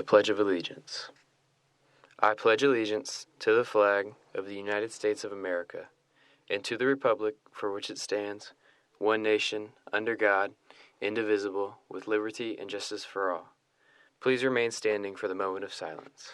The Pledge of Allegiance. I pledge allegiance to the flag of the United States of America and to the republic for which it stands, one nation, under God, indivisible, with liberty and justice for all. Please remain standing for the moment of silence.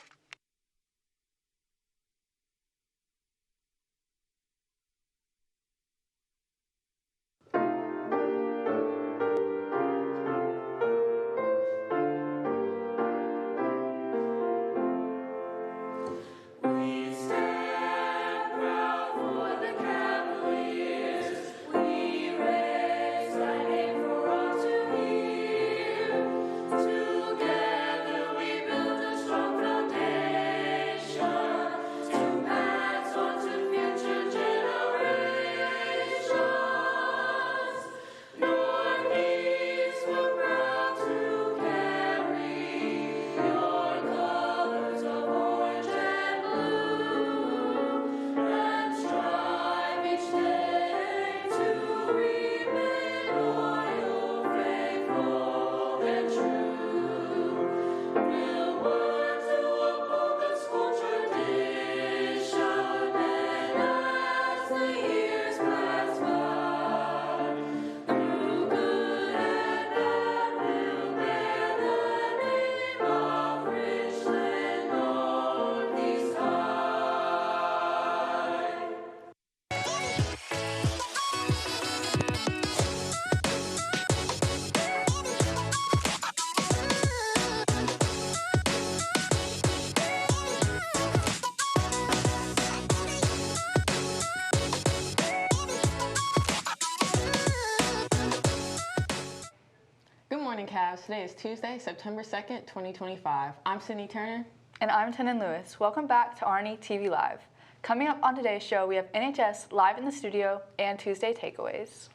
Good morning, Cavs. Today is Tuesday, September 2nd, 2025. I'm Sydney Turner. And I'm Tenon Lewis. Welcome back to RNE-TV Live. Coming up on today's show, we have NHS live in the studio and Tuesday takeaways.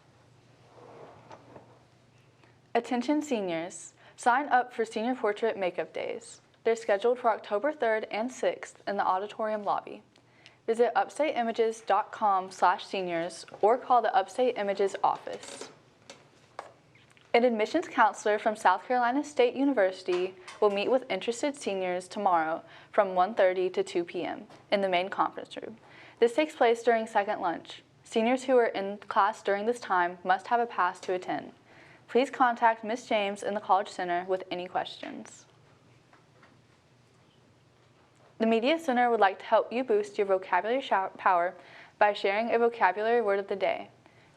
Attention seniors, sign up for Senior Portrait Makeup Days. They're scheduled for October 3rd and 6th in the auditorium lobby. Visit upstateimages.com/seniors or call the Upstate Images office. An admissions counselor from South Carolina State University will meet with interested seniors tomorrow from 1:30 to 2 p.m. in the main conference room. This takes place during second lunch. Seniors who are in class during this time must have a pass to attend. Please contact Ms. James in the College Center with any questions. The Media Center would like to help you boost your vocabulary power by sharing a vocabulary word of the day.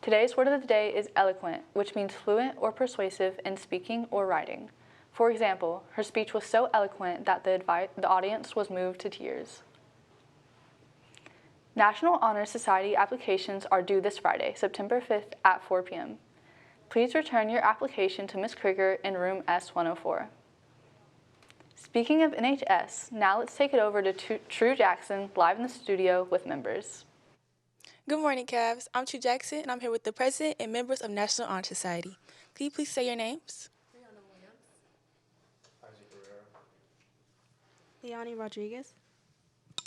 Today's word of the day is eloquent, which means fluent or persuasive in speaking or writing. For example, her speech was so eloquent that the audience was moved to tears. National Honor Society applications are due this Friday, September 5th at 4 p.m. Please return your application to Ms. Krieger in room S104. Speaking of NHS, now let's take it over to True Jackson live in the studio with members. Good morning, Cavs. I'm True Jackson, and I'm here with the President and members of National Honor Society. Can you please say your names? Leonie Rodriguez.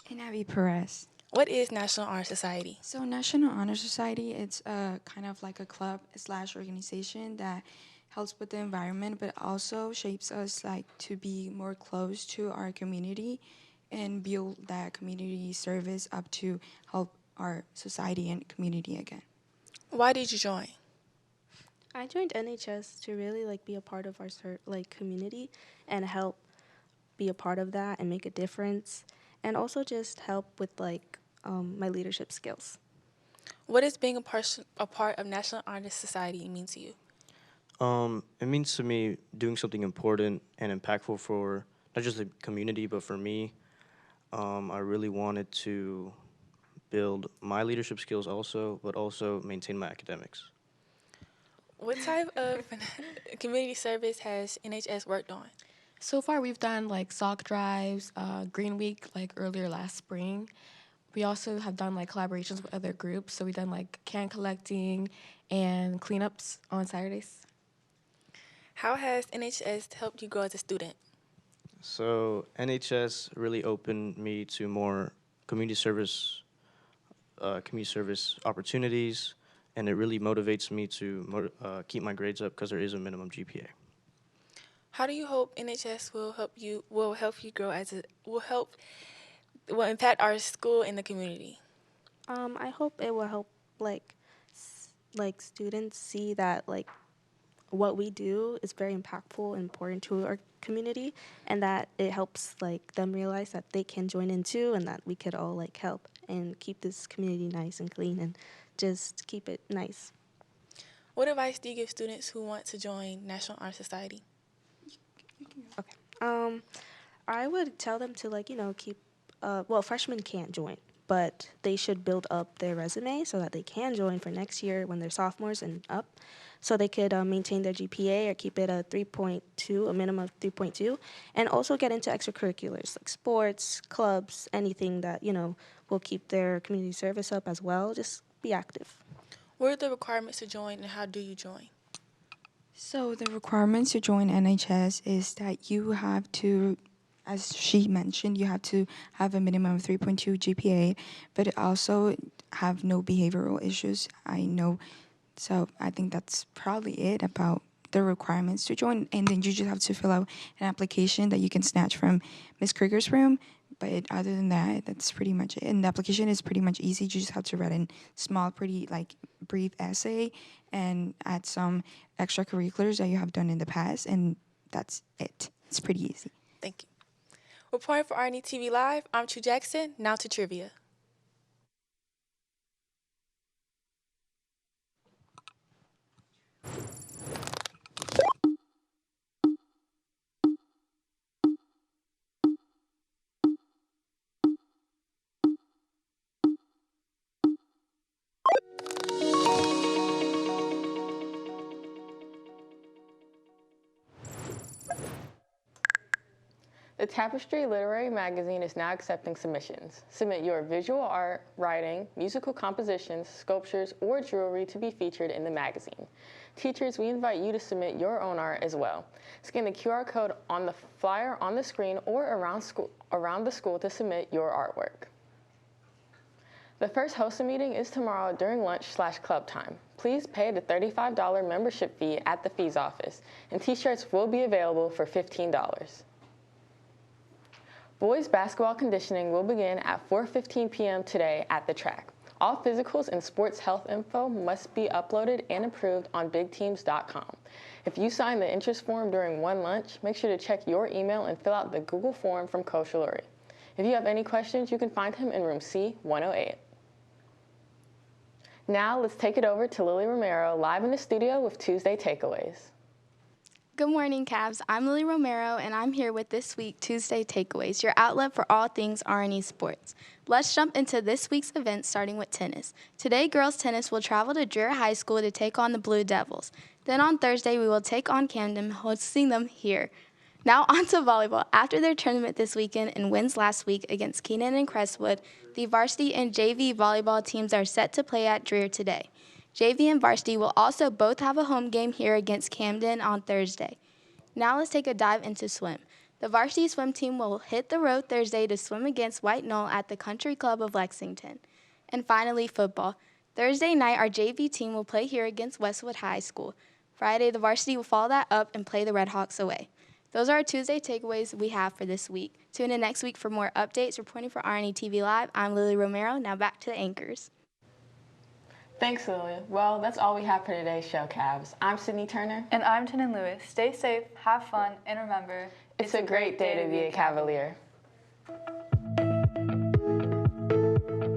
And Abby Perez. What is National Honor Society? So National Honor Society, it's kind of like a club / organization that helps with the environment, but also shapes us like to be more close to our community and build that community service up to help our society and community again. Why did you join? I joined NHS to really be a part of our community and help be a part of that and make a difference, and also just help with my leadership skills. What does being a part of National Honor Society mean to you? It means to me doing something important and impactful for not just the community, but for me. I really wanted to build my leadership skills also, but also maintain my academics. What type of community service has NHS worked on? So far, we've done sock drives, Green Week, earlier last spring. We also have done collaborations with other groups. So we've done can collecting and cleanups on Saturdays. How has NHS helped you grow as a student? So NHS really opened me to more community service opportunities, and it really motivates me to keep my grades up because there is a minimum GPA. How do you hope NHS will help you grow will impact our school and the community? I hope it will help like students see that like what we do is very impactful and important to our community, and that it helps like them realize that they can join in too, and that we could all like help and keep this community nice and clean and just keep it nice. What advice do you give students who want to join National Honor Society? Okay. I would tell them to keep. Well, freshmen can't join, but they should build up their resume so that they can join for next year when they're sophomores and up, so they could maintain their GPA or keep it a 3.2, a minimum of 3.2, and also get into extracurriculars like sports, clubs, anything that will keep their community service up as well. Just be active. What are the requirements to join, and how do you join? So the requirements to join NHS is that you have to, as she mentioned, you have to have a minimum of 3.2 GPA, but also have no behavioral issues. I know. So I think that's probably it about the requirements to join. And then you just have to fill out an application that you can snatch from Miss Krieger's room. But other than that, that's pretty much it. And the application is pretty much easy. You just have to write a small, pretty, brief essay and add some extracurriculars that you have done in the past. And that's it. It's pretty easy. Thank you. Reporting for RNE-TV Live, I'm True Jackson. Now to trivia. The Tapestry Literary Magazine is now accepting submissions. Submit your visual art, writing, musical compositions, sculptures, or jewelry to be featured in the magazine. Teachers, we invite you to submit your own art as well. Scan the QR code on the flyer on the screen or around the school to submit your artwork. The first HOSA meeting is tomorrow during lunch/club time. Please pay the $35 membership fee at the fees office, and t-shirts will be available for $15. Boys basketball conditioning will begin at 4:15 p.m. today at the track. All physicals and sports health info must be uploaded and approved on bigteams.com. If you sign the interest form during one lunch, make sure to check your email and fill out the Google form from Coach Lurie. If you have any questions, you can find him in room C108. Now let's take it over to Lily Romero live in the studio with Tuesday Takeaways. Good morning, Cavs. I'm Lily Romero, and I'm here with this week Tuesday Takeaways, your outlet for all things RNE sports. Let's jump into this week's events, starting with tennis. Today, girls tennis will travel to Dreher High School to take on the Blue Devils. Then on Thursday, we will take on Camden, hosting them here. Now on to volleyball. After their tournament this weekend and wins last week against Keenan and Crestwood, the varsity and JV volleyball teams are set to play at Dreher today. JV and varsity will also both have a home game here against Camden on Thursday. Now let's take a dive into swim. The varsity swim team will hit the road Thursday to swim against White Knoll at the Country Club of Lexington. And finally, football. Thursday night, our JV team will play here against Westwood High School. Friday, the varsity will follow that up and play the Redhawks away. Those are our Tuesday takeaways we have for this week. Tune in next week for more updates. Reporting for RNE-TV Live, I'm Lily Romero. Now back to the anchors. Thanks, Lily. Well, that's all we have for today's show, Cavs. I'm Sydney Turner. And I'm Tannen Lewis. Stay safe, have fun, and remember, It's a great day to be a Cavalier.